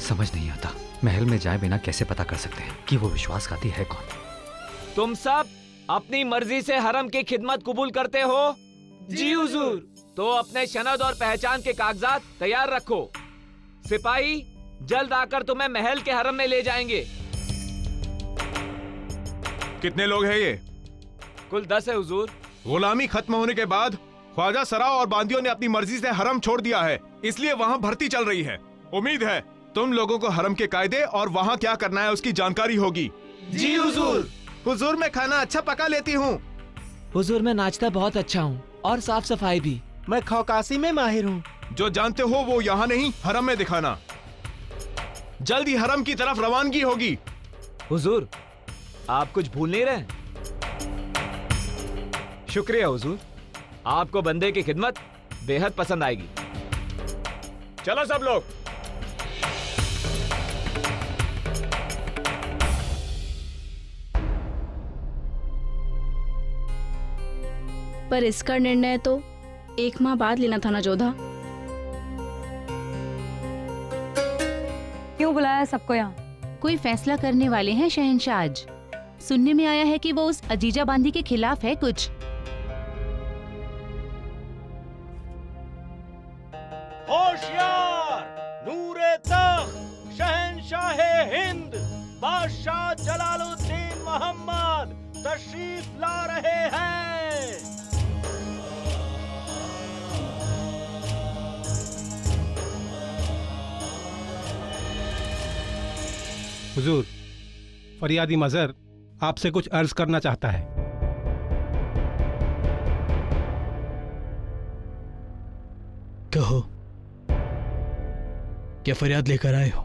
समझ नहीं आता, महल में जाए बिना कैसे पता कर सकते हैं कि वो विश्वासघाती है कौन? तुम सब अपनी मर्जी से हरम की खिदमत कबूल करते हो? जी हुजूर। तो अपने शनद और पहचान के कागजात तैयार रखो। सिपाही जल्द आकर तुम्हें महल के हरम में ले जाएंगे। कितने लोग हैं ये? कुल 10 है हुजूर। गुलामी खत्म होने के बाद ख्वाजा सराव और बांदियों ने अपनी मर्जी से हरम छोड़ दिया है, इसलिए वहाँ भर्ती चल रही है। उम्मीद है तुम लोगों को हरम के कायदे और वहाँ क्या करना है उसकी जानकारी होगी। जी हुजूर। हुजूर मैं खाना अच्छा पका लेती हूँ। हुजूर मैं नाचता बहुत अच्छा हूँ और साफ सफाई भी। मैं खौकासी में माहिर हूँ। जो जानते हो वो यहाँ नहीं हरम में दिखाना। जल्द ही हरम की तरफ रवानगी होगी। हुजूर आप कुछ भूल नहीं रहे? शुक्रिया हुजूर, आपको बंदे की खिदमत बेहद पसंद आएगी। चलो सब लोग। पर इसका निर्णय तो 1 माह बाद लेना था ना जोधा। क्यों बुलाया सबको यहाँ? कोई फैसला करने वाले हैं शहंशाह आज। सुनने में आया है कि वो उस अजीजा बांदी के खिलाफ है कुछ। होशियार, नूरे तख्त, शहंशाहे हिंद, बादशाह जलालुद्दीन मोहम्मद तशरीफ ला रहे हैं। हुजूर, फरियादी मजहर आपसे कुछ अर्ज करना चाहता है। कहो, क्या फरियाद लेकर आए हो?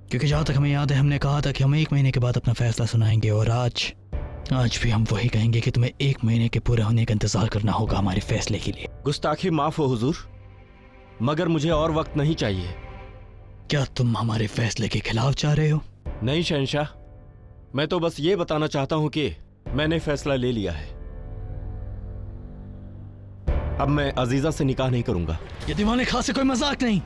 क्योंकि जहाँ तक हमें याद है हमने कहा था कि हम 1 महीने के बाद अपना फैसला सुनाएंगे, और आज भी हम वही कहेंगे कि तुम्हें 1 महीने के पूरे होने का इंतजार करना होगा हमारे फैसले के लिए। गुस्ताखी माफ हो हुजूर, मगर मुझे और वक्त नहीं चाहिए। क्या तुम हमारे फैसले के खिलाफ जा रहे हो? नहीं शहंशाह, मैं तो बस ये बताना चाहता हूं कि मैंने फैसला ले लिया है। अब मैं अजीजा से निकाह नहीं करूंगा। ये दीवाने खां से कोई मजाक नहीं।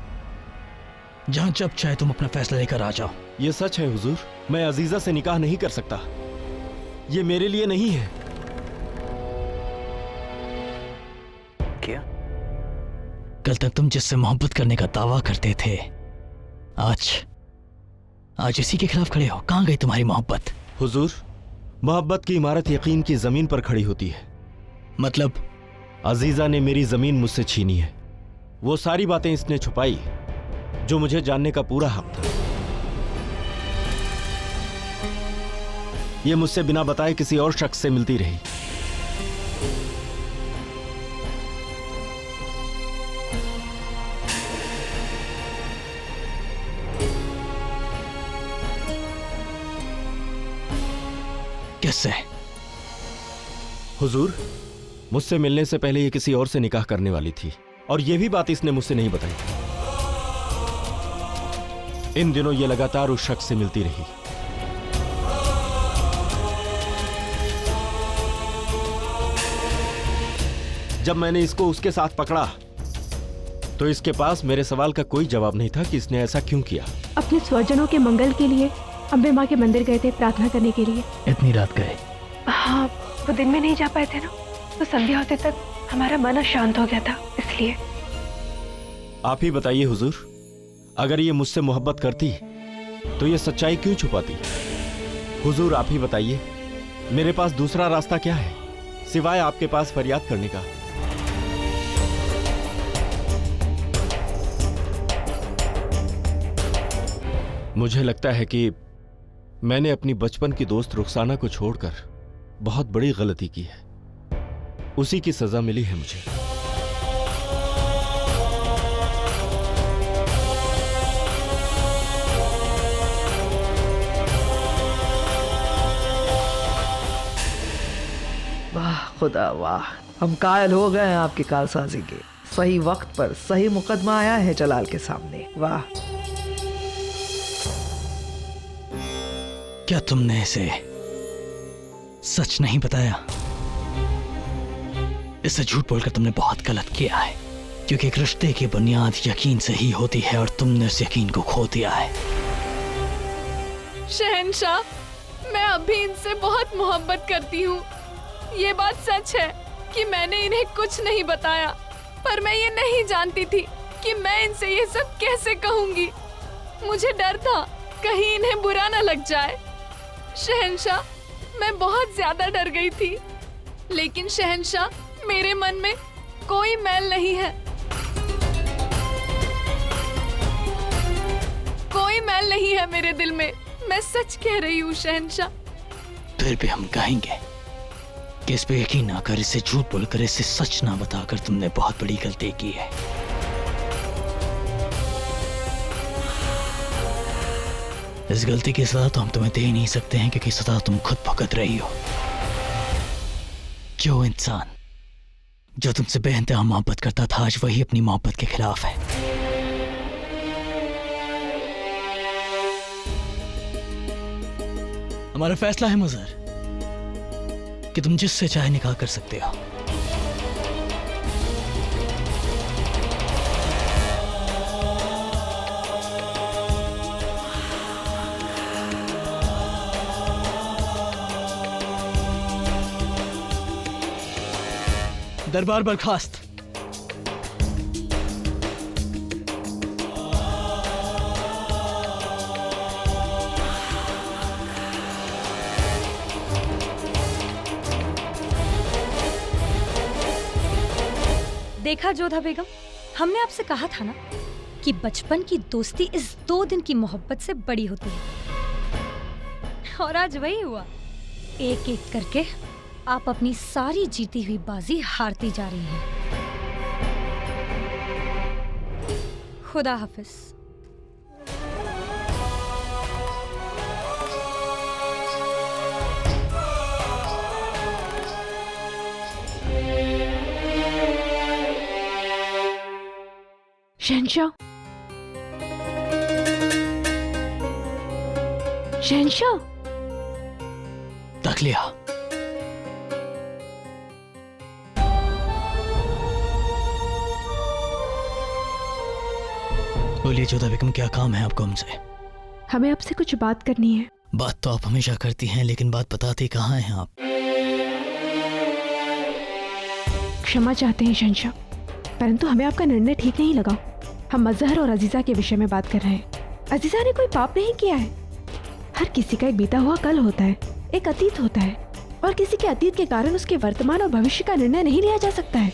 जहां जब चाहे तुम अपना फैसला लेकर आ जाओ। ये सच है हुजूर, मैं अजीजा से निकाह नहीं कर सकता। ये मेरे लिए नहीं है। क्या? कल तक तुम जिससे मोहब्बत करने का दावा करते थे, आज इसी के खिलाफ खड़े हो। कहां गई तुम्हारी मोहब्बत? हुजूर, मोहब्बत की इमारत यकीन की जमीन पर खड़ी होती है। मतलब? अजीजा ने मेरी जमीन मुझसे छीनी है। वो सारी बातें इसने छुपाई जो मुझे जानने का पूरा हक था। ये मुझसे बिना बताए किसी और शख्स से मिलती रही। किससे? हुजूर, मुझसे मिलने से पहले ये किसी और से निकाह करने वाली थी, और ये भी बात इसने मुझसे नहीं बताई। इन दिनों ये लगातार उस शख्स से मिलती रही। जब मैंने इसको उसके साथ पकड़ा तो इसके पास मेरे सवाल का कोई जवाब नहीं था कि इसने ऐसा क्यों किया। अपने स्वजनों के मंगल के लिए अम्बे माँ के मंदिर गए थे प्रार्थना करने के लिए। इतनी रात गए? हाँ, वो दिन में नहीं जा पाए थे ना, तो संध्या होते तक हमारा मन शांत हो गया था, इसलिए। आप ही बताइए हुजूर, अगर ये मुझसे मोहब्बत करती तो ये सच्चाई क्यों छुपाती? हुजूर आप ही बताइए, मेरे पास दूसरा रास्ता क्या है सिवाय आपके पास फरियाद करने का? मुझे लगता है कि मैंने अपनी बचपन की दोस्त रुखसाना को छोड़कर बहुत बड़ी गलती की है। उसी की सजा मिली है मुझे। वाह खुदा वाह, हम कायल हो गए हैं आपकी कारसाजी के। सही वक्त पर सही मुकदमा आया है जलाल के सामने। वाह। क्या तुमने इसे सच नहीं बताया? इसे झूठ बोलकर तुमने बहुत गलत किया है। क्योंकि एक रिश्ते की बुनियाद यकीन से ही होती है और तुमने उस यकीन को खो दिया है। शहंशाह, मैं अभी इनसे बहुत मोहब्बत करती हूँ। ये बात सच है कि मैंने इन्हें कुछ नहीं बताया, पर मैं ये नहीं जानती थी कि मैं इनसे ये सब कैसे कहूँगी। मुझे डर था कहीं इन्हें बुरा न लग जाए। शहंशाह, मैं बहुत ज्यादा डर गई थी, लेकिन शहंशाह, मेरे मन में कोई मैल नहीं है, कोई मैल नहीं है मेरे दिल में। मैं सच कह रही हूँ शहंशाह। फिर भी हम कहेंगे कि इस पे यकीन ना कर, इसे झूठ बोलकर, इसे सच ना बताकर तुमने बहुत बड़ी गलती की है। इस गलती की सजा तो हम तुम्हें दे ही नहीं सकते हैं, क्योंकि सजा तुम खुद भुगत रही हो। जो इंसान जो तुमसे बेइंतहा मोहब्बत करता था, आज वही अपनी मोहब्बत के खिलाफ है। हमारा फैसला है मुज़र कि तुम जिससे चाहे निकाह कर सकते हो। दरबार बर्खास्त। देखा जोधा बेगम, हमने आपसे कहा था ना कि बचपन की दोस्ती इस 2 दिन की मोहब्बत से बड़ी होती है, और आज वही हुआ। एक एक करके आप अपनी सारी जीती हुई बाजी हारती जा रही हैं। खुदा हाफिज। शहंशाह, शहंशाह। तकलिया, बोलिए जोधा बेगम, क्या काम है आपको हमसे? हमें आपसे कुछ बात करनी है। बात तो आप हमेशा करती हैं, लेकिन बात बताती कहाँ हैं आप? क्षमा चाहते हैं शहंशाह, परंतु हमें आपका निर्णय ठीक नहीं लगा। हम मजहर और अजीजा के विषय में बात कर रहे हैं। अजीजा ने कोई पाप नहीं किया है। हर किसी का एक बीता हुआ कल होता है, एक अतीत होता है, और किसी के अतीत के कारण उसके वर्तमान और भविष्य का निर्णय नहीं लिया जा सकता है।